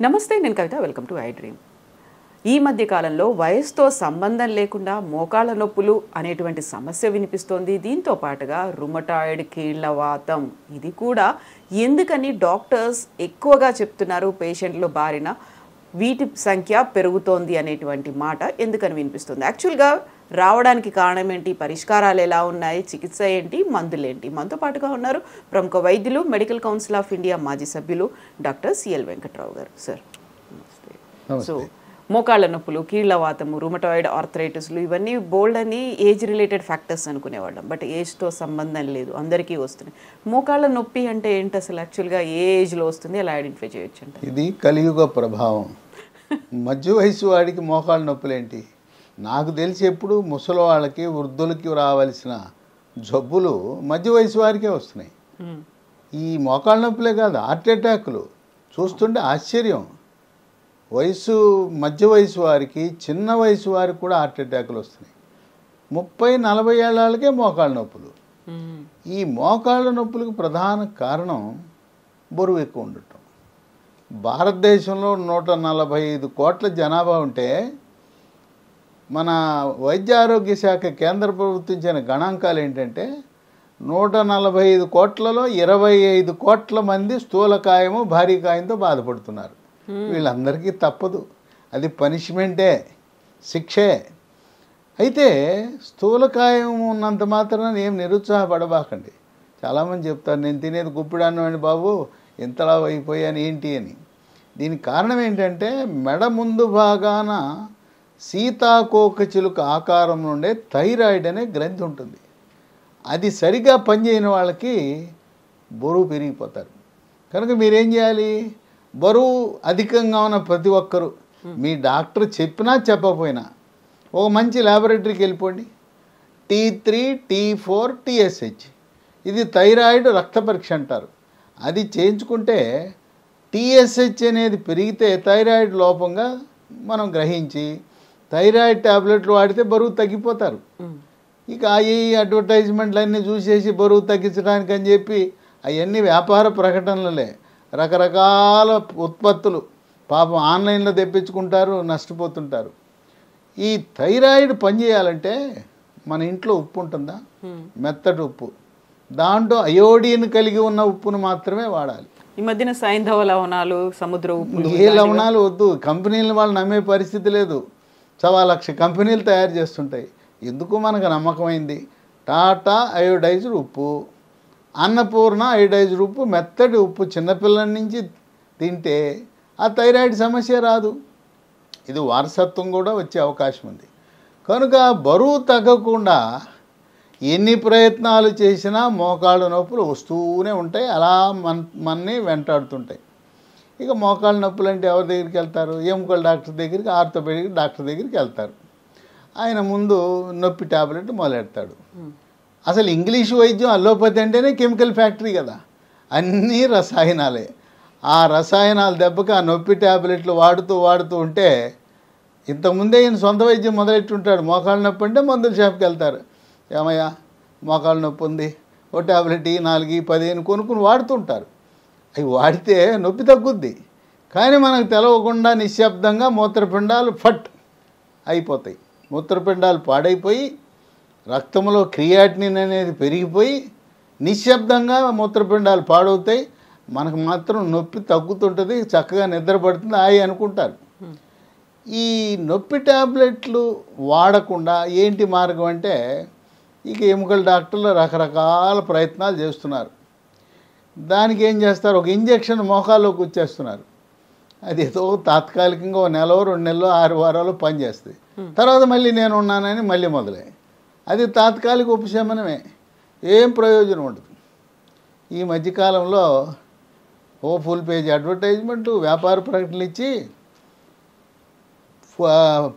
నమస్తే, నేను Kavitha. Welcome to I Dream. ఈ మధ్య కాలంలో వయసుతో సంబంధం లేకుండా మోకాళ్ళ నొప్పులు అనేటువంటి సమస్య వినిపిస్తోంది. దీంతో పాటుగా రుమటాయిడ్, కీళ్ల వాతం, ఇది కూడా ఎందుకని డాక్టర్స్ ఎక్కువగా చెప్తున్నారు పేషెంట్లు బారిన వీటి సంఖ్య పెరుగుతోంది అనేటువంటి మాట ఎందుకని వినిపిస్తుంది? యాక్చువల్గా రావడానికి కారణం ఏంటి? పరిష్కారాలు ఎలా ఉన్నాయి? చికిత్స ఏంటి? మందులేంటి? మనతో పాటుగా ఉన్నారు ప్రముఖ వైద్యులు, మెడికల్ కౌన్సిల్ ఆఫ్ ఇండియా మాజీ సభ్యులు డాక్టర్ సిఎల్ వెంకట్రావు గారు. సార్ నమస్తే. సో మోకాళ్ళ నొప్పులు, కీళ్ల వాతము, రుమటాయిడ్ ఆర్థరైటిస్లు, ఇవన్నీ బోల్డ్ అని ఏజ్ రిలేటెడ్ ఫ్యాక్టర్స్ అనుకునేవాళ్ళం. బట్ ఏజ్తో సంబంధం లేదు, అందరికీ వస్తున్నాయి. మోకాళ్ళ నొప్పి అంటే ఏంటి అసలు? యాక్చువల్గా ఏ ఏజ్లో వస్తుంది, ఎలా ఐడెంటిఫై చేయొచ్చు అంటే? ఇది కలియుగ ప్రభావం. మధ్య వయసు వాడికి మోకాళ్ళ నొప్పులేంటి? నాకు తెలిసి ఎప్పుడు ముసలి వాళ్ళకి, వృద్ధులకి రావాల్సిన జబ్బులు మధ్య వయసు వారికే వస్తున్నాయి. ఈ మోకాళ్ళ నొప్పులే కాదు, హార్ట్ అటాక్లు చూస్తుంటే ఆశ్చర్యం. మధ్య వయసు వారికి, చిన్న వయసు వారికి కూడా హార్ట్ అటాక్లు వస్తున్నాయి. 30-40 ఏళ్ళ వాళ్ళకే మోకాళ్ళ నొప్పులు. ఈ మోకాళ్ళ నొప్పులకు ప్రధాన కారణం బరువు ఎక్కువ ఉండటం. భారతదేశంలో 145 కోట్ల జనాభా ఉంటే మన వైద్య ఆరోగ్య శాఖ కేంద్ర ప్రభుత్వం ఇచ్చిన గణాంకాలు ఏంటంటే 145 కోట్లలో 25 కోట్ల మంది స్థూలకాయము, భారీ కాయంతో బాధపడుతున్నారు. వీళ్ళందరికీ తప్పదు, అది పనిష్మెంటే, శిక్షే. అయితే స్థూలకాయం ఉన్నంత మాత్రాన ఏం నిరుత్సాహపడబాకండి. చాలామంది చెప్తారు, నేను తినేది గుప్పిడాన్నం అండి బాబు, ఇంతలా అయిపోయాను ఏంటి అని. దీనికి కారణం ఏంటంటే మెడ ముందు భాగాన సీతాకోకచిలుక ఆకారం నుండే థైరాయిడ్ అనే గ్రంథి ఉంటుంది. అది సరిగా పనిచేయని వాళ్ళకి బరువు పెరిగిపోతారు. కనుక మీరేం చేయాలి? బరువు అధికంగా ఉన్న ప్రతి ఒక్కరూ, మీ డాక్టర్ చెప్పినా చెప్పకపోయినా, ఒక మంచి ల్యాబొరేటరీకి వెళ్ళిపోండి. T3, T4, TSH, ఇది థైరాయిడ్ రక్త పరీక్ష అంటారు. అది చేయించుకుంటే TSH అనేది పెరిగితే థైరాయిడ్ లోపంగా మనం గ్రహించి థైరాయిడ్ ట్యాబ్లెట్లు వాడితే బరువు తగ్గిపోతారు. ఇక ఈ అడ్వర్టైజ్మెంట్లు అన్నీ చూసేసి బరువు తగ్గించడానికి అని చెప్పి అవన్నీ వ్యాపార ప్రకటనలే. రకరకాల ఉత్పత్తులు పాపం ఆన్లైన్లో తెప్పించుకుంటారు, నష్టపోతుంటారు. ఈ థైరాయిడ్ పనిచేయాలంటే మన ఇంట్లో ఉప్పు ఉంటుందా, మెత్తటి ఉప్పు, దాంట్లో అయోడిన్ కలిగి ఉన్న ఉప్పును మాత్రమే వాడాలి. ఈ మధ్యన సైంధవ లవణాలు, సముద్ర ఉప్పు, ఏ లవణాలు వద్దు. కంపెనీలు వాళ్ళు నమ్మే పరిస్థితి లేదు. 1,00,000 కంపెనీలు తయారు చేస్తుంటాయి. ఎందుకు మనకు నమ్మకమైంది టాటా అయోడైజ్డ్ ఉప్పు, అన్నపూర్ణ అయోడైజ్డ్ ఉప్పు, మెత్తటి ఉప్పు. చిన్నపిల్లల నుంచి తింటే ఆ థైరాయిడ్ సమస్య రాదు. ఇది వారసత్వం కూడా వచ్చే అవకాశం ఉంది. కనుక బరువు తగ్గకుండా ఎన్ని ప్రయత్నాలు చేసినా మోకాళ్ళ నొప్పులు వస్తూనే ఉంటాయి, అలా మనని వెంటాడుతుంటాయి. ఇక మోకాళ్ళ నొప్పులు అంటే ఎవరి దగ్గరికి వెళ్తారు? ఎముకల డాక్టర్ దగ్గరికి, ఆర్థోపెడిక్ డాక్టర్ దగ్గరికి వెళ్తారు. ఆయన ముందు నొప్పి ట్యాబ్లెట్ మొదలెడతాడు. అసలు ఇంగ్లీష్ వైద్యం, అల్లోపతి అంటేనే కెమికల్ ఫ్యాక్టరీ కదా, అన్నీ రసాయనాలే. ఆ రసాయనాల దెబ్బకి ఆ నొప్పి ట్యాబ్లెట్లు వాడుతూ ఉంటే, ఇంతకుముందే ఈయన సొంత వైద్యం మొదలెట్టుంటాడు. మోకాళ్ళ నొప్పి అంటే మందుల షాప్కి వెళ్తారు. ఏమయ్యా మోకాళ్ళ నొప్పి ఉంది, ఓ ట్యాబ్లెట్ 4, 10 కొనుక్కుని వాడుతుంటారు. అవి వాడితే నొప్పి తగ్గుద్ది, కానీ మనకు తెలవకుండా నిశ్శబ్దంగా మూత్రపిండాలు ఫట్ అయిపోతాయి. మూత్రపిండాలు పాడైపోయి రక్తంలో క్రియాటినిన్ అనేది పెరిగిపోయి నిశ్శబ్దంగా మూత్రపిండాలు పాడవుతాయి. మనకు మాత్రం నొప్పి తగ్గుతుంటుంది, చక్కగా నిద్రపడుతుంది, అనుకుంటారు. ఈ నొప్పి ట్యాబ్లెట్లు వాడకుండా ఏంటి మార్గం అంటే, ఇక ఎముకల డాక్టర్లు రకరకాల ప్రయత్నాలు చేస్తున్నారు. దానికి ఏం చేస్తారు? ఒక ఇంజెక్షన్ మోకాల్లోకి వచ్చేస్తున్నారు. అది ఏదో తాత్కాలికంగా 1 నెల, 2 నెలలు, 6 వారాలు పనిచేస్తుంది. తర్వాత మళ్ళీ నేను ఉన్నానని మళ్ళీ మొదలై, అది తాత్కాలిక ఉపశమనమే, ఏం ప్రయోజనం ఉండదు. ఈ మధ్యకాలంలో ఓ ఫుల్ పేజ్ అడ్వర్టైజ్మెంటు, వ్యాపార ప్రకటనలు ఇచ్చి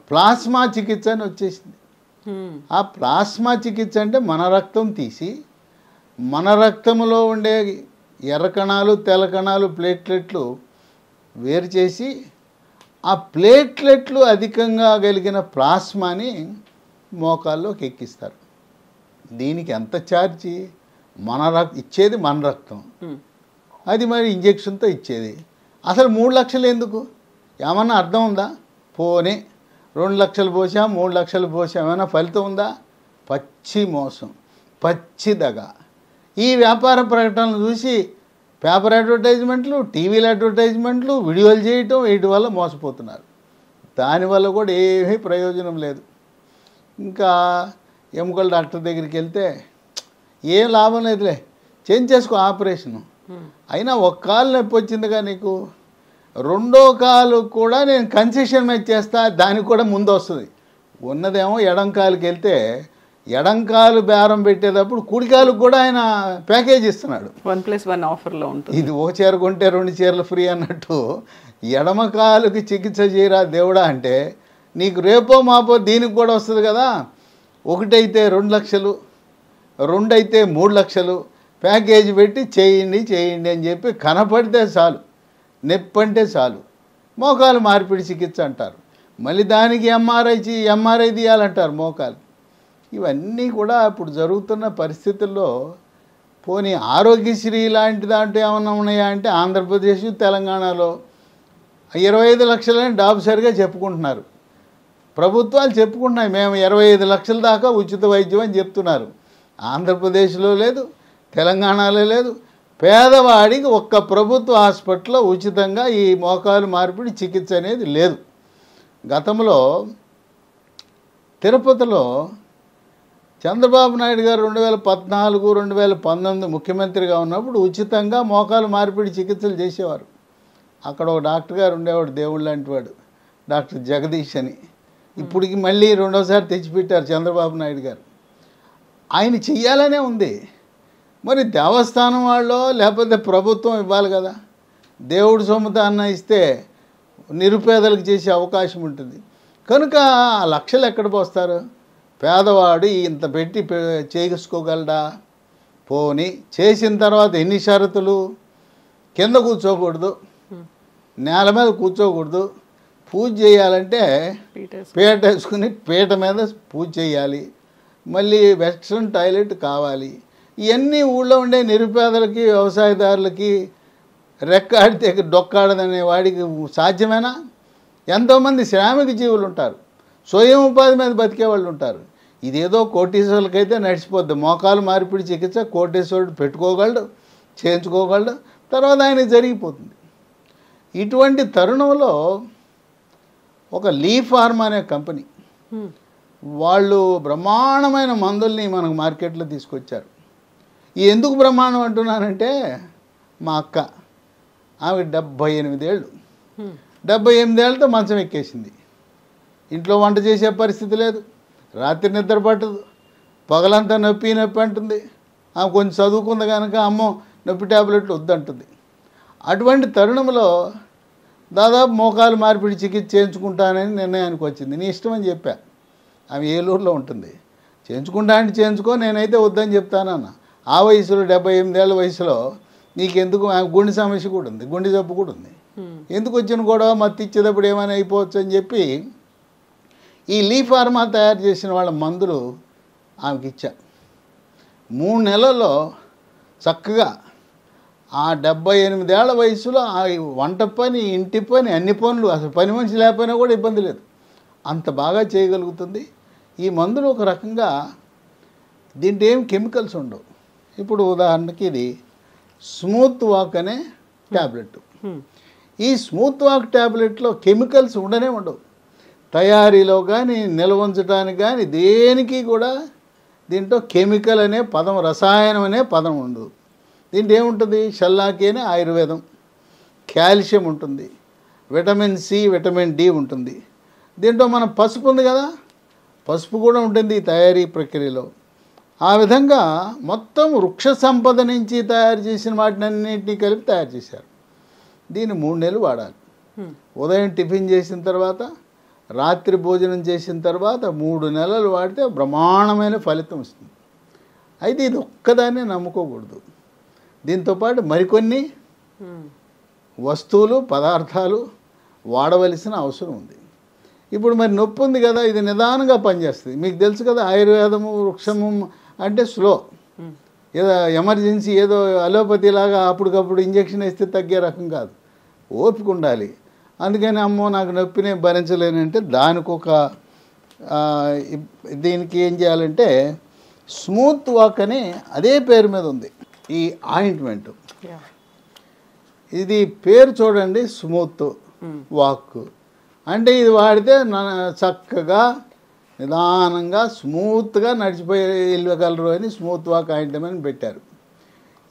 ప్లాస్మా చికిత్స అని వచ్చేసింది. ఆ ప్లాస్మా చికిత్స అంటే మన రక్తం తీసి, మన రక్తంలో ఉండే ఎర్ర కణాలు, తెల్ల కణాలు, ప్లేట్లెట్లు వేరు చేసి, ఆ ప్లేట్లెట్లు అధికంగా కలిగిన ప్లాస్మాని మోకాల్లోకి ఎక్కిస్తారు. దీనికి ఎంత ఛార్జీ? ఇచ్చేది మన రక్తం, అది మరి ఇంజెక్షన్తో ఇచ్చేది. అసలు 3 లక్షలు ఎందుకు? ఏమన్నా అర్థం ఉందా? పోనీ 2 లక్షలు పోసాం, 3 లక్షలు పోసాం, ఏమైనా ఫలితం ఉందా? పచ్చి మోసం, పచ్చి దగ. ఈ వ్యాపార ప్రకటనలు చూసి పేపర్ అడ్వర్టైజ్మెంట్లు, టీవీల అడ్వర్టైజ్మెంట్లు, వీడియోలు చేయటం, వీటి వల్ల మోసపోతున్నారు. దానివల్ల కూడా ఏమీ ప్రయోజనం లేదు. ఇంకా ఎముకల డాక్టర్ దగ్గరికి వెళ్తే ఏం లాభం లేదులే, చేయించేసుకో ఆపరేషను. అయినా ఒక కాలు నొప్పి వచ్చిందిగా నీకు, రెండో కాలు కూడా నేను కన్సెషన్ మీద చేస్తా, దానికి కూడా ముందు వస్తుంది. ఉన్నదేమో ఎడం కాలుకి వెళ్తే ఎడం కాలు బేరం పెట్టేటప్పుడు కుడికాలకు కూడా ఆయన ప్యాకేజ్ ఇస్తున్నాడు. 1+1 ఆఫర్లో ఉంటుంది. ఇది ఓ చీర కొంటే 2 చీరలు ఫ్రీ అన్నట్టు ఎడమ కాలుకి చికిత్స చేయరా దేవుడా అంటే నీకు రేపో మాపో దీనికి కూడా వస్తుంది కదా. ఒకటైతే 2 లక్షలు, 2 అయితే 3 లక్షలు ప్యాకేజీ పెట్టి చేయండి చేయండి అని చెప్పి కనపడితే చాలు, నొప్పి అంటే చాలు మోకాలు మార్పిడి చికిత్స అంటారు. మళ్ళీ దానికి ఎంఆర్ఐ తీయాలంటారు మోకాలు. ఇవన్నీ కూడా ఇప్పుడు జరుగుతున్న పరిస్థితుల్లో పోనీ ఆరోగ్యశ్రీ లాంటి దాంట్లో ఏమన్నా ఉన్నాయా అంటే ఆంధ్రప్రదేశ్ తెలంగాణలో 25 లక్షలని డాబుసరిగా చెప్పుకుంటున్నారు. ప్రభుత్వాలు చెప్పుకుంటున్నాయి మేము 25 లక్షల దాకా ఉచిత వైద్యం అని చెప్తున్నారు. ఆంధ్రప్రదేశ్లో లేదు, తెలంగాణలో లేదు. పేదవాడికి ఒక్క ప్రభుత్వ హాస్పిటల్లో ఉచితంగా ఈ మోకాలు మార్పిడి చికిత్స అనేది లేదు. గతంలో తిరుపతిలో చంద్రబాబు నాయుడు గారు 2014, 2019 ముఖ్యమంత్రిగా ఉన్నప్పుడు ఉచితంగా మోకాలు మార్పిడి చికిత్సలు చేసేవారు. అక్కడ ఒక డాక్టర్ గారు ఉండేవాడు, దేవుడు లాంటి వాడు, డాక్టర్ జగదీష్ అని. ఇప్పటికి మళ్ళీ రెండోసారి తెచ్చిపెట్టారు చంద్రబాబు నాయుడు గారు. ఆయన చెయ్యాలనే ఉంది. మరి దేవస్థానం వాళ్ళు లేకపోతే ప్రభుత్వం ఇవ్వాలి కదా. దేవుడు సొమ్ముతాన్న ఇస్తే నిరుపేదలకు చేసే అవకాశం ఉంటుంది. కనుక ఆ లక్షలు ఎక్కడ పోస్తారు? పేదవాడు ఇంత పెట్టి చేసుకోగలడా? పోని చేసిన తర్వాత ఎన్ని షరతులు? కింద కూర్చోకూడదు, నేల మీద కూర్చోకూడదు, పూజ చేయాలంటే పీట వేసుకుని పీట మీద పూజ చేయాలి, మళ్ళీ వెస్ట్రన్ టాయిలెట్ కావాలి. ఇవన్నీ ఊళ్ళో ఉండే నిరుపేదలకి, వ్యవసాయదారులకి రెక్కాడితే డొక్కాడదనే వాడికి సాధ్యమేనా? ఎంతోమంది శ్రామిక జీవులు ఉంటారు, స్వయం ఉపాధి మీద బతికే వాళ్ళు ఉంటారు. ఇదేదో కోటీశ్వరులకైతే నడిచిపోద్ది. మోకాలు మార్పిడి చికిత్స కోటీశ్వరుడు పెట్టుకోగలడు, చేయించుకోగలడు, తర్వాత ఆయనకి జరిగిపోతుంది. ఇటువంటి తరుణంలో ఒక లీ ఫార్మ్ అనే కంపెనీ వాళ్ళు బ్రహ్మాండమైన మందుల్ని మనకు మార్కెట్లో తీసుకొచ్చారు. ఎందుకు బ్రహ్మాండం అంటున్నానంటే మా అక్క, ఆమె 78 ఏళ్ళు, 78 ఏళ్ళతో మంచం ఎక్కేసింది. ఇంట్లో వంట చేసే పరిస్థితి లేదు, రాత్రి నిద్ర పట్టదు, పగలంతా నొప్పి అంటుంది. ఆమె కొంచెం చదువుకుంది కనుక అమ్మో నొప్పి ట్యాబ్లెట్లు వద్దంటుంది. అటువంటి తరుణంలో దాదాపు మోకాలు మార్పిడి చికిత్స చేయించుకుంటానని నిర్ణయానికి వచ్చింది. నీ ఇష్టం అని చెప్పా. ఆమె ఏలూరులో ఉంటుంది. చేయించుకుంటా అంటే చేయించుకో, నేనైతే వద్దని చెప్తానన్న. ఆ వయసులో 78 ఏళ్ళ వయసులో నీకెందుకు? ఆమె గుండె సమస్య కూడా ఉంది, గుండె జబ్బు కూడా ఉంది. ఎందుకు వచ్చిన గొడవ, మత్తి ఇచ్చేటప్పుడు ఏమైనా అయిపోవచ్చు అని చెప్పి ఈ లీ ఫార్మా తయారు చేసిన వాళ్ళ మందులు ఆమెకి ఇచ్చా. 3 నెలల్లో చక్కగా ఆ 78 ఏళ్ల వయసులో ఆ వంట పని, ఇంటి పని, అన్ని పనులు, అసలు పని మనిషి లేకపోయినా కూడా ఇబ్బంది లేదు, అంత బాగా చేయగలుగుతుంది. ఈ మందులు ఒక రకంగా దీంట్లో ఏం కెమికల్స్ ఉండవు. ఇప్పుడు ఉదాహరణకి ఇది స్మూత్ వాక్ అనే ట్యాబ్లెట్. ఈ స్మూత్ వాక్ ట్యాబ్లెట్లో కెమికల్స్ ఉండనే ఉండవు. తయారీలో కానీ నిల్వ ఉంచడానికి కానీ దేనికి కూడా దీంట్లో కెమికల్ అనే పదం, రసాయనం అనే పదం ఉండదు. దీంట్లో ఏముంటుంది? షల్లాకి అనే ఆయుర్వేదం, కాల్షియం ఉంటుంది, విటమిన్ సి, విటమిన్ డి ఉంటుంది. దీంట్లో మన పసుపు ఉంది కదా, పసుపు కూడా ఉంటుంది ఈ తయారీ ప్రక్రియలో. ఆ విధంగా మొత్తం వృక్ష సంపద నుంచి తయారు చేసిన వాటిని అన్నింటినీ కలిపి తయారు చేశారు. దీన్ని 3 నెలలు వాడాలి. ఉదయం టిఫిన్ చేసిన తర్వాత, రాత్రి భోజనం చేసిన తర్వాత 3 నెలలు వాడితే బ్రహ్మాండమైన ఫలితం వస్తుంది. అయితే ఇది ఒక్కదాన్నే నమ్ముకోకూడదు. దీంతోపాటు మరికొన్ని వస్తువులు, పదార్థాలు వాడవలసిన అవసరం ఉంది. ఇప్పుడు మరి నొప్పి ఉంది కదా, ఇది నిదానంగా పనిచేస్తుంది. మీకు తెలుసు కదా, ఆయుర్వేదము, వృక్షము అంటే స్లో, ఏదో ఎమర్జెన్సీ, ఏదో అలోపతి లాగా అప్పటికప్పుడు ఇంజక్షన్ వేస్తే తగ్గే రకం కాదు. ఓపిక ఉండాలి. అందుకని అమ్మో నాకు నొప్పి నేను భరించలేనంటే దానికి ఒక దీనికి ఏం చేయాలంటే స్మూత్ వాక్ అని అదే పేరు మీద ఉంది ఈ ఆయింట్మెంట్. ఇది పేరు చూడండి, స్మూత్ వాక్ అంటే ఇది వాడితే చక్కగా నిదానంగా స్మూత్గా నడిచిపోయి వెళ్ళగలరు అని స్మూత్ వాక్ ఆయింట్మెంట్ అని పెట్టారు.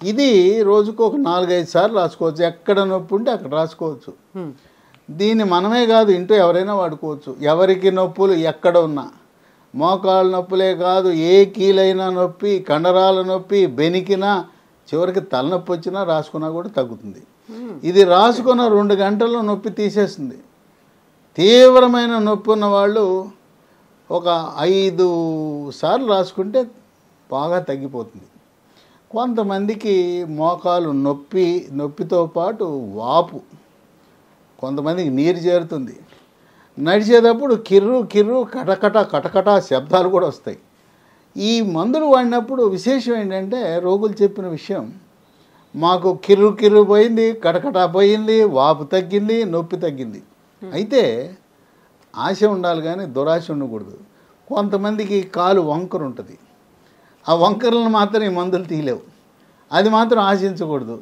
ఇది రోజుకు ఒక 4-5 సార్లు రాసుకోవచ్చు. ఎక్కడ నొప్పి ఉంటే అక్కడ రాసుకోవచ్చు. దీన్ని మనమే కాదు, ఇంటూ ఎవరైనా వాడుకోవచ్చు. ఎవరికి నొప్పులు ఎక్కడ ఉన్నా, మోకాళ్ళ నొప్పులే కాదు, ఏ కీలైనా నొప్పి, కండరాల నొప్పి, బెనికినా, చివరికి తలనొప్పి వచ్చినా రాసుకున్నా కూడా తగ్గుతుంది. ఇది రాసుకున్న 2 గంటల్లో నొప్పి తీసేస్తుంది. తీవ్రమైన నొప్పి ఉన్న వాళ్ళు ఒక 5 సార్లు రాసుకుంటే బాగా తగ్గిపోతుంది. కొంతమందికి మోకాలు నొప్పితో పాటు వాపు, కొంతమందికి నీరు చేరుతుంది. నడిచేటప్పుడు కిర్రు కటకట శబ్దాలు కూడా వస్తాయి. ఈ మందులు వాడినప్పుడు విశేషం ఏంటంటే రోగులు చెప్పిన విషయం, మాకు కిర్రు పోయింది, కటకట పోయింది, వాపు తగ్గింది, నొప్పి తగ్గింది. అయితే ఆశ ఉండాలి కానీ దురాశ ఉండకూడదు. కొంతమందికి కాలు వంకర ఉంటుంది. ఆ వంకరలను మాత్రం ఈ మందులు తీయలేవు. అది మాత్రం ఆశించకూడదు.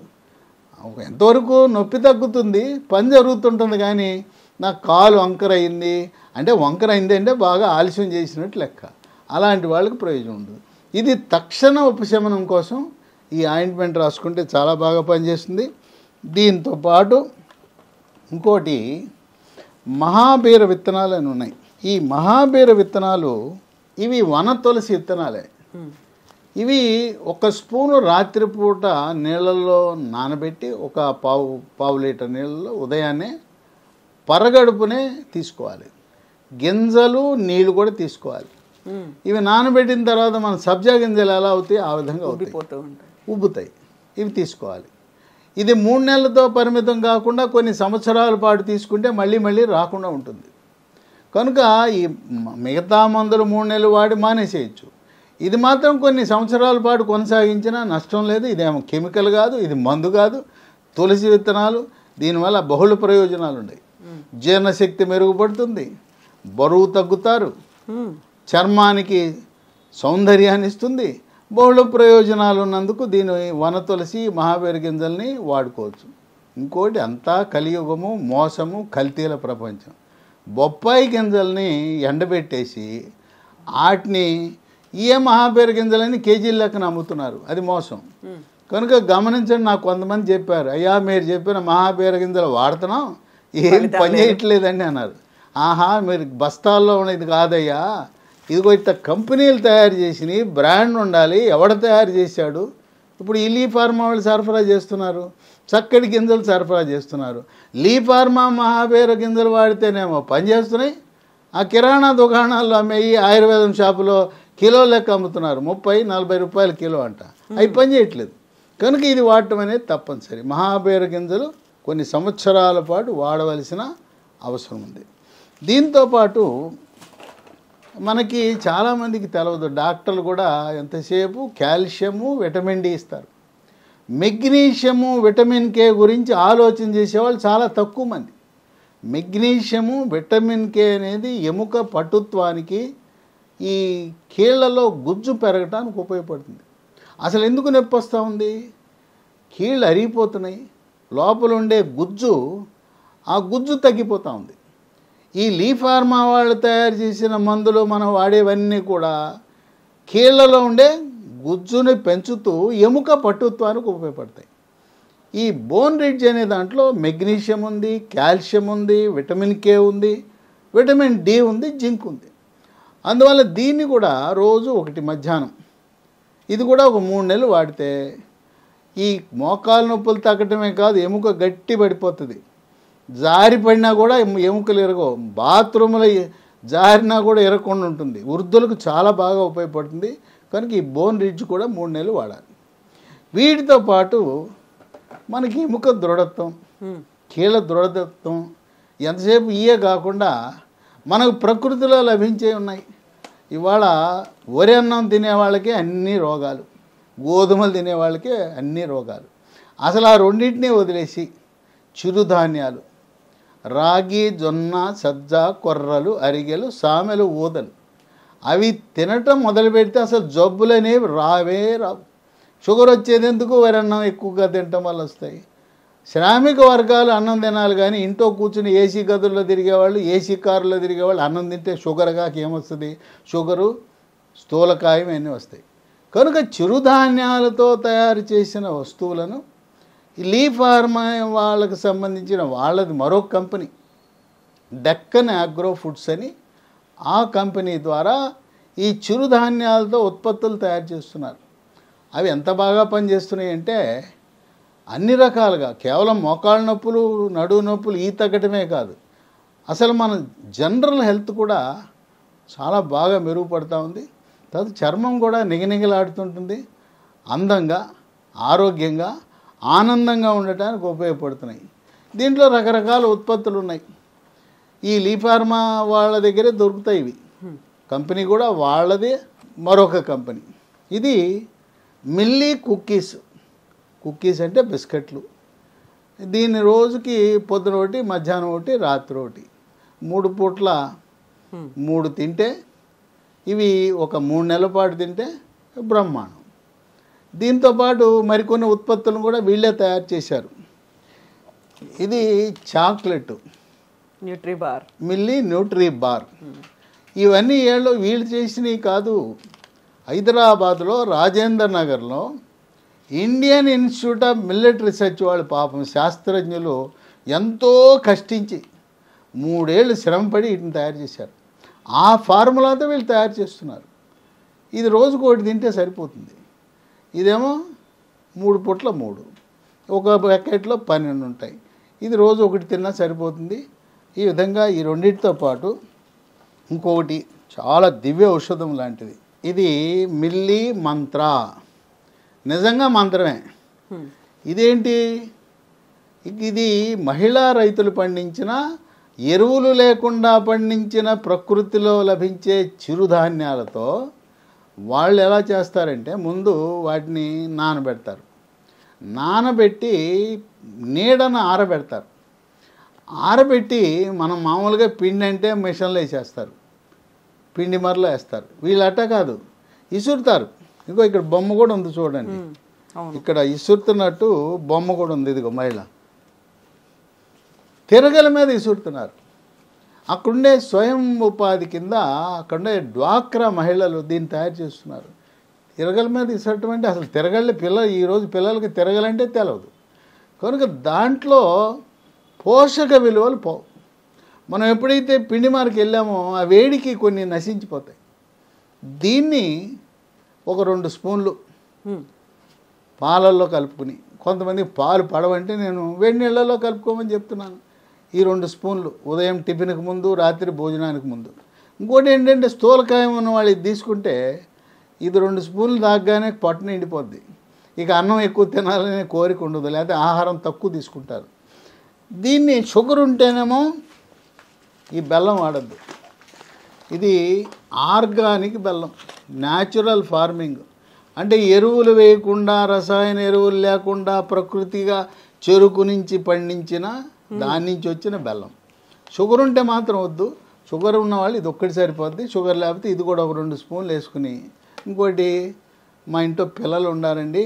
ఎంతవరకు నొప్పి తగ్గుతుంది, పని జరుగుతుంటుంది, కానీ నాకు కాలు వంకర అయింది అంటే బాగా ఆలస్యం చేసినట్టు లెక్క. అలాంటి వాళ్ళకి ప్రయోజనం ఉండదు. ఇది తక్షణ ఉపశమనం కోసం ఈ ఆయింట్మెంట్ రాసుకుంటే చాలా బాగా పనిచేస్తుంది. దీంతో పాటు ఇంకోటి మహాబీర విత్తనాలు అని ఉన్నాయి. ఈ మహాబీర విత్తనాలు ఇవి వన తులసి విత్తనాలే. ఇవి 1 స్పూను రాత్రిపూట నీళ్ళల్లో నానబెట్టి ఒక పావు లీటర్ నీళ్ళలో ఉదయాన్నే పరగడుపునే తీసుకోవాలి. గింజలు నీళ్ళు కూడా తీసుకోవాలి. ఇవి నానబెట్టిన తర్వాత మన సబ్జా గింజలు ఎలా అవుతాయి ఆ విధంగా ఉబ్బుతాయి. ఇవి తీసుకోవాలి. ఇది 3 నెలలతో పరిమితం కాకుండా కొన్ని సంవత్సరాల పాటు తీసుకుంటే మళ్ళీ రాకుండా ఉంటుంది. కనుక ఈ మిగతా మందులు 3 నెలలు వాడి మానేసేయచ్చు. ఇది మాత్రం కొన్ని సంవత్సరాల పాటు కొనసాగించినా నష్టం లేదు. ఇదేమో కెమికల్ కాదు, ఇది మందు కాదు, తులసి విత్తనాలు. దీనివల్ల బహుళ ప్రయోజనాలు ఉన్నాయి. జీర్ణశక్తి మెరుగుపడుతుంది, బరువు తగ్గుతారు, చర్మానికి సౌందర్యాన్ని ఇస్తుంది. బహుళ ప్రయోజనాలు ఉన్నందుకు దీని వన తులసి మహాబీర గింజల్ని వాడుకోవచ్చు. ఇంకోటి అంతా కలియుగము, మోసము, కల్తీల ప్రపంచం. బొప్పాయి గింజల్ని ఎండబెట్టేసి వాటిని మహాబీర గింజలని కేజీల లెక్కన అమ్ముతున్నారు. అది మోసం. కనుక గమనించండి. నాకు కొంతమంది చెప్పారు, అయ్యా మీరు చెప్పిన మహాబీర గింజలు వాడుతున్నాం, ఏం పని చేయట్లేదండి అన్నారు. ఆహా, మీరు బస్తాల్లో ఉన్నది కాదయ్యా, ఇదిగో ఇట్లా కంపెనీలు తయారు చేసినవి, బ్రాండ్ ఉండాలి, ఎవడ తయారు చేశాడు. ఇప్పుడు ఈ లీ ఫార్మా వాళ్ళు సరఫరా చేస్తున్నారు, చక్కటి గింజలు సరఫరా చేస్తున్నారు. లీ ఫార్మా మహాబీర గింజలు వాడితేనేమో పనిచేస్తున్నాయి. ఆ కిరాణా దుకాణాల్లో అమ్మేయి ఆయుర్వేదం షాపులో కిలో లెక్క అమ్ముతున్నారు, 30-40 రూపాయలు కిలో అంట. అవి పని చేయట్లేదు. కనుక ఇది వాడటం అనేది తప్పనిసరి. మహాబీర గింజలు కొన్ని సంవత్సరాల పాటు వాడవలసిన అవసరం ఉంది. దీంతోపాటు మనకి చాలామందికి తెలవదు, డాక్టర్లు కూడా ఎంతసేపు కాల్షియము, విటమిన్ డి ఇస్తారు. మెగ్నీషియము, విటమిన్ కే గురించి ఆలోచన చేసేవాళ్ళు చాలా తక్కువ మంది. మెగ్నీషియము, విటమిన్ కే అనేది ఎముక పటుత్వానికి, ఈ కీళ్లలో గుజ్జు పెరగటానికి ఉపయోగపడుతుంది. అసలు ఎందుకు నొప్పి వస్తూ ఉంది? కీళ్ళు అరిగిపోతున్నాయి, లోపల ఉండే గుజ్జు, ఆ గుజ్జు తగ్గిపోతూ ఉంది. ఈ లీ ఫార్మా వాళ్ళు తయారు చేసిన మందులు మనం వాడేవన్నీ కూడా కీళ్లలో ఉండే గుజ్జుని పెంచుతూ ఎముక పటుత్వానికి ఉపయోగపడతాయి. ఈ బోన్ రిడ్జ్ అనే దాంట్లో మెగ్నీషియం ఉంది, కాల్షియం ఉంది, విటమిన్ కే ఉంది, విటమిన్ డి ఉంది, జింక్ ఉంది. అందువల్ల దీన్ని కూడా రోజు 1 మధ్యాహ్నం, ఇది కూడా ఒక 3 నెలలు వాడితే ఈ మోకాలు నొప్పులు తగ్గటమే కాదు, ఎముక గట్టి పడిపోతుంది. జారిపడినా కూడా ఎముకలు ఎరగవు, బాత్రూంలో జారినా కూడా ఎరగకుండా ఉంటుంది. వృద్ధులకు చాలా బాగా ఉపయోగపడుతుంది. కనుక ఈ బోన్ రిడ్జ్ కూడా 3 నెలలు వాడాలి. వీటితో పాటు మనకి ఎముక దృఢత్వం, కీళ్ళ దృఢత్వం, ఎంతసేపు ఇయే కాకుండా మనకు ప్రకృతిలో లభించే ఉన్నాయి. ఇవాళ వరి అన్నం తినేవాళ్ళకే అన్ని రోగాలు, గోధుమలు తినేవాళ్ళకే అన్ని రోగాలు. అసలు ఆ రెండింటినీ వదిలేసి చిరుధాన్యాలు, రాగి, జొన్న, సజ్జ, కొర్రలు, అరిగెలు, సామెలు, ఊదలు. అవి తినటం మొదలు పెడితే అసలు జబ్బులు అనేవి రావే రావు. షుగర్ వచ్చేది ఎందుకు? వరన్నం ఎక్కువగా తినటం వల్ల వస్తాయి. శ్రామిక వర్గాలు అన్నం తినాలి, కానీ ఇంట్లో కూర్చుని ఏసీ గదుల్లో తిరిగేవాళ్ళు, ఏసీ కారులో తిరిగేవాళ్ళు అన్నం తింటే షుగర్గా ఏమొస్తుంది? షుగరు, స్థూలకాయం అన్నీ వస్తాయి. కనుక చిరుధాన్యాలతో తయారు చేసిన వస్తువులను లీ ఫార్మా వాళ్ళకి సంబంధించిన వాళ్ళది మరొక కంపెనీ డెక్కన్ అగ్రో ఫుడ్స్ అని, ఆ కంపెనీ ద్వారా ఈ చిరుధాన్యాలతో ఉత్పత్తులు తయారు చేస్తున్నారు. అవి ఎంత బాగా పనిచేస్తున్నాయి అంటే అన్ని రకాలుగా, కేవలం మోకాళ్ళ నొప్పులు, నడువు నొప్పులు ఈ తగ్గటమే కాదు, అసలు మన జనరల్ హెల్త్ కూడా చాలా బాగా మెరుగుపడుతూ ఉంది. తర్వాత చర్మం కూడా నిగనిగలాడుతుంటుంది, అందంగా, ఆరోగ్యంగా, ఆనందంగా ఉండటానికి ఉపయోగపడుతున్నాయి. దీంట్లో రకరకాల ఉత్పత్తులు ఉన్నాయి. ఈ లీ ఫార్మా వాళ్ళ దగ్గరే దొరుకుతాయి ఇవి. కంపెనీ కూడా వాళ్ళది, మరొక కంపెనీ. ఇది మిల్లీ కుక్కీస్. కుక్కీస్ అంటే బిస్కెట్లు. దీన్ని రోజుకి పొద్దున ఒకటి, మధ్యాహ్నం ఒకటి, రాత్రి ఒకటి, 3 పూట్ల 3 తింటే, ఇవి ఒక 3 నెలల పాటు తింటే బ్రహ్మాండం. దీంతోపాటు మరికొన్ని ఉత్పత్తులను కూడా వీళ్ళే తయారు చేశారు. ఇది చాక్లెట్, న్యూట్రీబార్, మిల్లీ న్యూట్రీబార్. ఇవన్నీ వీళ్ళు చేసినవి కాదు. హైదరాబాద్లో రాజేంద్ర నగర్లో Indian institute of millet research వాళ్ళు పాపం శాస్త్రజ్ఞులు ఎంతో కష్టించి 3 ఏళ్ళు శ్రమపడి వీటిని తయారు చేశారు. ఆ ఫార్ములాతో వీళ్ళు తయారు చేస్తున్నారు. ఇది రోజుకు ఒకటి తింటే సరిపోతుంది. ఇదేమో 3 పూట్ల 3, ఒక ప్యాకెట్లో 12 ఉంటాయి. ఇది రోజు ఒకటి తిన్నా సరిపోతుంది. ఈ విధంగా ఈ రెండింటితో పాటు ఇంకొకటి చాలా దివ్య ఔషధం లాంటిది. ఇది మిల్లీ మంత్ర. నిజంగా మంత్రమే. ఇదేంటి? ఇది మహిళా రైతులు పండించిన, ఎరువులు లేకుండా పండించిన, ప్రకృతిలో లభించే చిరుధాన్యాలతో వాళ్ళు ఎలా చేస్తారంటే ముందు వాటిని నానబెడతారు. నానబెట్టి నీడను ఆరబెడతారు. ఆరబెట్టి మనం మామూలుగా పిండి అంటే మిషన్లో వేసేస్తారు, పిండి మరలో వేస్తారు. వీళ్ళు అట్ట కాదు, ఇసురుతారు. ఇంకో ఇక్కడ బొమ్మ కూడా ఉంది చూడండి. ఇక్కడ ఇసురుతున్నట్టు బొమ్మ కూడా ఉంది. ఇదిగో మహిళ తిరగల మీద ఇసురుతున్నారు. అక్కడుండే స్వయం ఉపాధి కింద అక్కడుండే డ్వాక్రా మహిళలు దీన్ని తయారు చేస్తున్నారు. తిరగల మీద ఇసరటం అంటే అసలు తిరగళ్ళే ఈరోజు పిల్లలకి తిరగలంటే తెలియదు. కనుక దాంట్లో పోషక విలువలు పోవు. మనం ఎప్పుడైతే పిండి మార్కి వెళ్ళామో ఆ వేడికి కొన్ని నశించిపోతాయి. దీన్ని ఒక 2 స్పూన్లు పాలల్లో కలుపుకుని, కొంతమంది పాలు పడవంటే నేను వేడి నీళ్ళల్లో కలుపుకోమని చెప్తున్నాను. ఈ 2 స్పూన్లు ఉదయం టిఫిన్కి ముందు, రాత్రి భోజనానికి ముందు. ఇంకోటి ఏంటంటే స్థూలకాయం ఉన్న వాళ్ళు ఇది తీసుకుంటే ఇది 2 స్పూన్లు తాగగానే పొట్ట నిండిపోద్ది. ఇక అన్నం ఎక్కువ తినాలనే కోరిక ఉండదు, లేకపోతే ఆహారం తక్కువ తీసుకుంటారు. దీన్ని షుగర్ ఉంటేనేమో ఈ బెల్లం వాడద్దు. ఇది ఆర్గానిక్ బెల్లం, న్యాచురల్ ఫార్మింగ్. అంటే ఎరువులు వేయకుండా, రసాయన ఎరువులు లేకుండా ప్రకృతిగా చెరుకు నుంచి పండించిన దాని నుంచి వచ్చిన బెల్లం. షుగర్ ఉంటే మాత్రం వద్దు. షుగర్ ఉన్న వాళ్ళు ఇది ఒక్కటి సరిపోద్ది. షుగర్ లేకపోతే ఇది కూడా ఒక 2 స్పూన్లు వేసుకుని. ఇంకోటి, మా ఇంట్లో పిల్లలు ఉండారండి,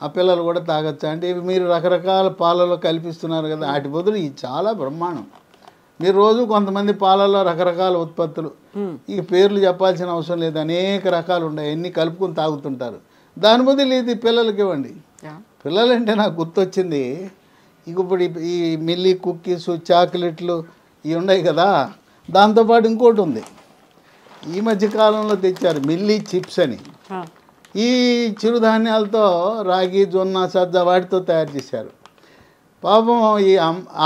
ఆ పిల్లలు కూడా తాగొచ్చా అంటే ఇవి మీరు రకరకాల పాలలో కల్పిస్తున్నారు కదా, వాటి బదులు ఇది చాలా బ్రహ్మాండం. మీరు రోజు కొంతమంది పాలల్లో రకరకాల ఉత్పత్తులు, ఈ పేర్లు చెప్పాల్సిన అవసరం లేదు, అనేక రకాలు ఉన్నాయి, అన్నీ కలుపుకొని తాగుతుంటారు. దాని బదులు ఇది పిల్లలకి ఇవ్వండి. పిల్లలంటే నాకు గుర్తొచ్చింది, ఇప్పుడు ఈ మిల్లీ కుక్కీస్, చాక్లెట్లు ఇవి ఉన్నాయి కదా, దాంతోపాటు ఇంకోటి ఉంది, ఈ మధ్యకాలంలో తెచ్చారు మిల్లీ చిప్స్ అని. ఈ చిరుధాన్యాలతో రాగి, జొన్న, సజ్జ వాటితో తయారు చేశారు. పాపం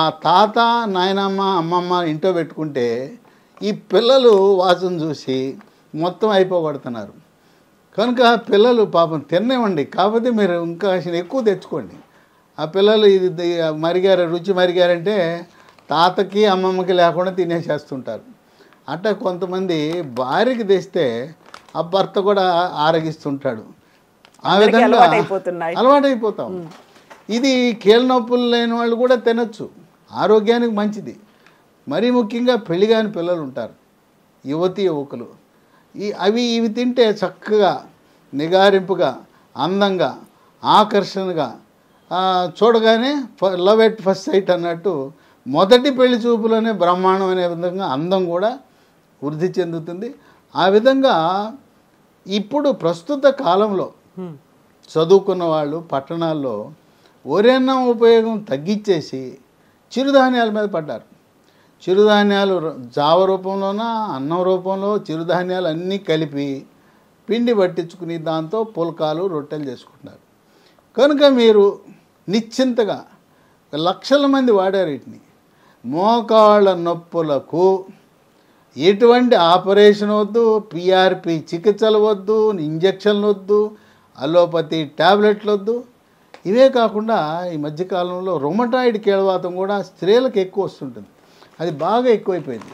ఆ తాత, నాయనమ్మ, అమ్మమ్మ ఇంట్లో పెట్టుకుంటే ఈ పిల్లలు వాసన చూసి మొత్తం అయిపోగొడుతున్నారు. కనుక పిల్లలు పాపం తినేవ్వండి, కాకపోతే మీరు ఇంకా ఎక్కువ తెచ్చుకోండి. ఆ పిల్లలు ఇది మరిగారు, రుచి మరిగారంటే తాతకి అమ్మమ్మకి లేకుండా తినేసేస్తుంటారు. అట్లా కొంతమంది భార్యకి తెస్తే ఆ భర్త కూడా ఆరగిస్తుంటాడు. ఆ విధంగా అలవాటైపోతాం. ఇది కీళ్ళ నొప్పులు లేని వాళ్ళు కూడా తినచ్చు, ఆరోగ్యానికి మంచిది. మరీ ముఖ్యంగా పెళ్లి కాని పిల్లలు ఉంటారు, యువతి యువకులు. ఇవి తింటే చక్కగా నిగారింపుగా అందంగా ఆకర్షణగా చూడగానే లవ్ ఎట్ ఫస్ట్ సైట్ అన్నట్టు మొదటి పెళ్లి చూపులోనే బ్రహ్మాండం అనే విధంగా అందం కూడా వృద్ధి చెందుతుంది. ఆ విధంగా ఇప్పుడు ప్రస్తుత కాలంలో చదువుకున్న వాళ్ళు పట్టణాల్లో ఒరన్నం ఉపయోగం తగ్గించేసి చిరుధాన్యాల మీద పడ్డారు. చిరుధాన్యాలు జావ రూపంలోన అన్నం రూపంలో చిరుధాన్యాలు అన్నీ కలిపి పిండి పట్టించుకుని దాంతో పుల్కాలు రొట్టెలు చేసుకుంటున్నారు. కనుక మీరు నిశ్చింతగా లక్షల మంది వాడారు వీటిని. మోకాళ్ళ నొప్పులకు ఎటువంటి ఆపరేషన్ వద్దు, పిఆర్పి చికిత్సలు వద్దు, ఇంజక్షన్లు వద్దు, అలోపతి ట్యాబ్లెట్లు వద్దు. ఇవే కాకుండా ఈ మధ్యకాలంలో రొమటాయిడ్ కీళ్ళవాతం కూడా స్త్రీలకు ఎక్కువ వస్తుంటుంది. అది బాగా ఎక్కువైపోయింది.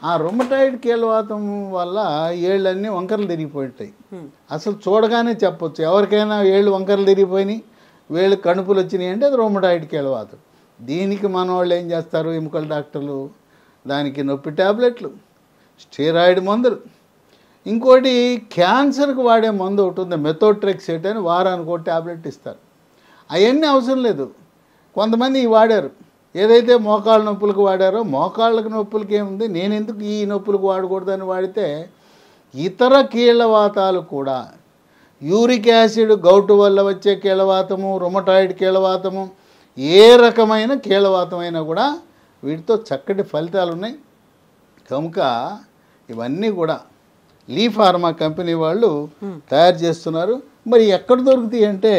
ఆ రొమటాయిడ్ కీళ్ళవాతం వల్ల ఏళ్ళన్నీ వంకరలు తిరిగిపోయింటాయి. అసలు చూడగానే చెప్పొచ్చు, ఎవరికైనా ఏళ్ళు వంకరలు తిరిగిపోయినాయి, వేళ్ళు కణుపులు వచ్చినాయి అంటే అది రొమటాయిడ్ కీళ్ళవాతం. దీనికి మన వాళ్ళు ఏం చేస్తారు, ఎముకల డాక్టర్లు, దానికి నొప్పి ట్యాబ్లెట్లు, స్టెరాయిడ్ మందులు. ఇంకోటి క్యాన్సర్కి వాడే మందు ఒకటి ఉంది, మెథోట్రెక్సేట్ అని, వారానికి ఒక ట్యాబ్లెట్ ఇస్తారు. అవన్నీ అవసరం లేదు. కొంతమంది వాడారు, ఏదైతే మోకాళ్ళ నొప్పులకు వాడారో మోకాళ్ళకి నొప్పులకి ఏముంది, నేను ఎందుకు ఈ నొప్పులకు వాడకూడదని వాడితే ఇతర కీళ్ళవాతాలు కూడా, యూరిక్ యాసిడ్ గౌటు వల్ల వచ్చే కీళ్ళవాతము, రొమటాయిడ్ కీళ్ళవాతము, ఏ రకమైన కీళ్ళవాతమైనా కూడా వీటితో చక్కటి ఫలితాలు ఉన్నాయి. కనుక ఇవన్నీ కూడా లీ ఫార్మా కంపెనీ వాళ్ళు తయారు చేస్తున్నారు. మరి ఎక్కడ దొరుకుతాయి అంటే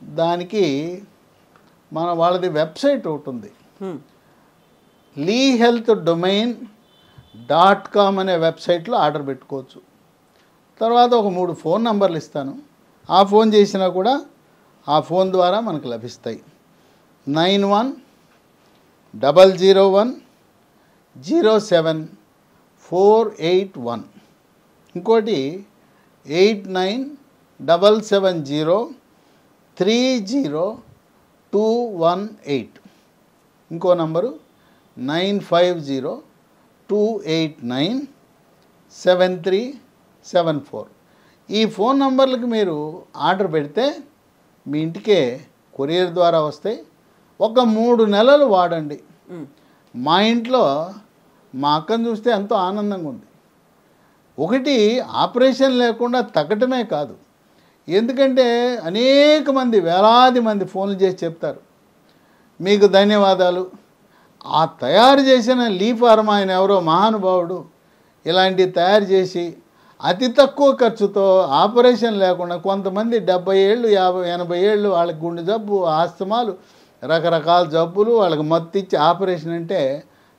దానికి వాళ్ళది వెబ్సైట్ ఒకటి ఉంది, lehealthdomain.com అనే వెబ్సైట్లో ఆర్డర్ పెట్టుకోవచ్చు. తర్వాత ఒక 3 ఫోన్ నంబర్లు ఇస్తాను, ఆ ఫోన్ చేసినా కూడా ఆ ఫోన్ ద్వారా మనకు లభిస్తాయి. 9100107481, ఇంకోటి 8977030218, ఇంకో నంబరు 9502897374. ఈ ఫోన్ నంబర్లకు మీరు ఆర్డర్ పెడితే మీ ఇంటికే కొరియర్ ద్వారా వస్తాయి. ఒక 3 నెలలు వాడండి. మా ఇంట్లో మా అక్కను చూస్తే ఎంతో ఆనందంగా ఉంది. ఒకటి ఆపరేషన్ లేకుండా తగ్గటమే కాదు, ఎందుకంటే అనేక మంది, వేలాది మంది ఫోన్లు చేసి చెప్తారు మీకు ధన్యవాదాలు, ఆ తయారు చేసిన లీ ఫార్మా ఆయన ఎవరో మహానుభావుడు ఇలాంటివి తయారు చేసి అతి తక్కువ ఖర్చుతో ఆపరేషన్ లేకుండా, కొంతమంది 70 ఏళ్ళు 50 80 ఏళ్ళు వాళ్ళకి గుండె జబ్బు, ఆస్తమాలు, రకరకాల జబ్బులు, వాళ్ళకి మత్తు ఇచ్చి ఆపరేషన్ అంటే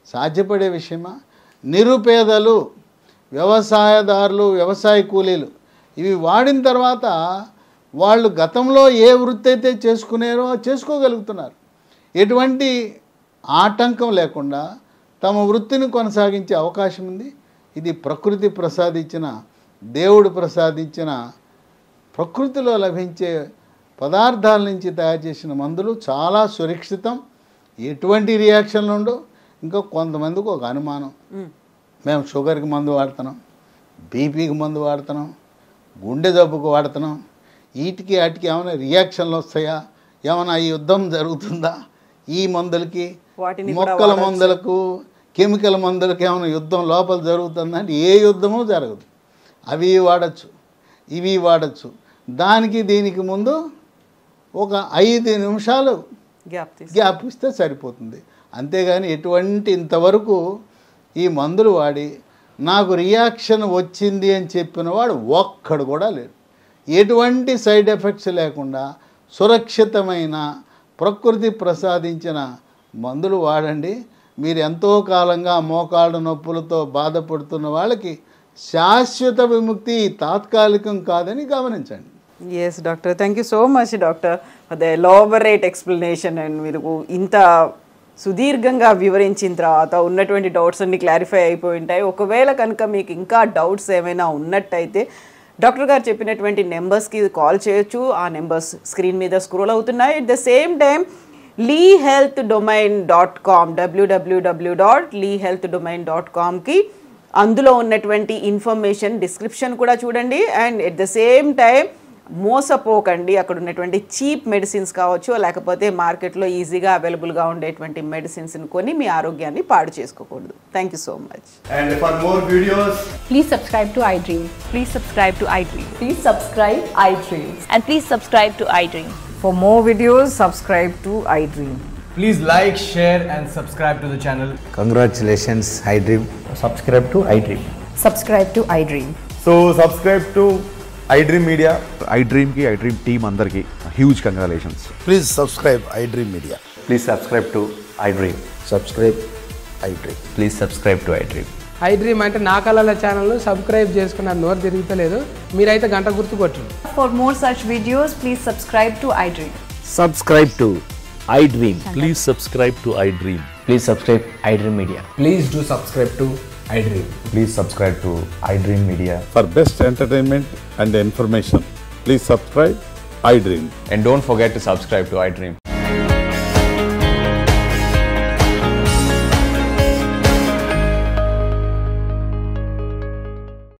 సాధ్యపడే విషయమా? నిరుపేదలు, వ్యవసాయదారులు, వ్యవసాయ కూలీలు ఇవి వాడిన తర్వాత వాళ్ళు గతంలో ఏ వృత్తి అయితే చేసుకున్నారో చేసుకోగలుగుతున్నారు. ఎటువంటి ఆటంకం లేకుండా తమ వృత్తిని కొనసాగించే అవకాశం ఉంది. ఇది ప్రకృతి ప్రసాదించిన, దేవుడు ప్రసాదించిన, ప్రకృతిలో లభించే పదార్థాల నుంచి తయారు చేసిన మందులు చాలా సురక్షితం, ఎటువంటి రియాక్షన్లు ఉండవు. ఇంకా కొంతమందికి ఒక అనుమానం, మేము షుగర్కి మందు వాడుతున్నాం, బీపీకి మందు వాడుతున్నాం, గుండె జబ్బుకు వాడుతున్నాం, వీటికి వాటికి ఏమైనా రియాక్షన్లు వస్తాయా, ఏమైనా ఈ యుద్ధం జరుగుతుందా, ఈ మందులకి మొక్కల మందులకు కెమికల్ మందులకి ఏమైనా యుద్ధం లోపల జరుగుతుందా అంటే ఏ యుద్ధమూ జరగదు. అవి వాడచ్చు, ఇవి వాడచ్చు. దానికి దీనికి ముందు ఒక 5 నిమిషాలు గ్యాప్ ఇస్తే సరిపోతుంది. అంతేగాని ఎటువంటి ఇంతవరకు ఈ మందులు వాడి నాకు రియాక్షన్ వచ్చింది అని చెప్పిన వాడు ఒక్కడు కూడా లేడు. ఎటువంటి సైడ్ ఎఫెక్ట్స్ లేకుండా సురక్షితమైన, ప్రకృతి ప్రసాదించిన మందులు వాడండి. మీరు ఎంతో కాలంగా మోకాళ్ళ నొప్పులతో బాధపడుతున్న వాళ్ళకి శాశ్వత విముక్తి తాత్కాలికం కాదని గమనించండి. Yes doctor, thank you so much doctor for the elaborate explanation. And మీరు ఇంత సుదీర్ఘంగా వివరించిన తర్వాత ఉన్నటువంటి డౌట్స్ అన్ని క్లారిఫై అయిపోయి ఉంటాయి. ఒకవేళ కనుక మీకు ఇంకా డౌట్స్ ఏమైనా ఉన్నట్టయితే డాక్టర్ గారు చెప్పినటువంటి నెంబర్స్కి కాల్ చేయొచ్చు. ఆ నెంబర్స్ స్క్రీన్ మీద స్క్రోల్ అవుతున్నాయి. At the same time leehealthdomain.com www.leehealthdomain.comకి అందులో ఉన్నటువంటి ఇన్ఫర్మేషన్ డిస్క్రిప్షన్ కూడా చూడండి. And at the same time మోసపోకండి. అక్కడ ఉన్నటువంటి చీప్ మెడిసిన్స్ కావచ్చు, లేకపోతే మార్కెట్లో ఈజీగా అవైలబుల్గా ఉండేటువంటి మెడిసిన్స్ని కొని మీ ఆరోగ్యాన్ని పాడు చేసుకోకూడదు. Thank you so much. And for more videos, Please subscribe to iDream. Please subscribe to iDream. Please subscribe iDream. And please subscribe to iDream. For more videos, subscribe to iDream. please like, share and subscribe to the channel. Congratulations, iDream. Subscribe to iDream. Subscribe to iDream. So subscribe to iDream Media. iDream ki iDream team andarki huge congratulations. Please subscribe iDream Media. Please subscribe to iDream. Subscribe iDream. Please subscribe to iDream. iDream అంటే నా కళల channel subscribe చేసుకున్న నోరు తిరుగుతలేదు, మీరైతే గంట గుర్తు కొట్టండి. For more such videos, please subscribe to iDream. Subscribe to iDream. Please subscribe to iDream. Please subscribe iDream Media. Please do subscribe to iDream. Please subscribe to iDream Media. For best entertainment and information, please subscribe iDream. And don't forget to subscribe to iDream.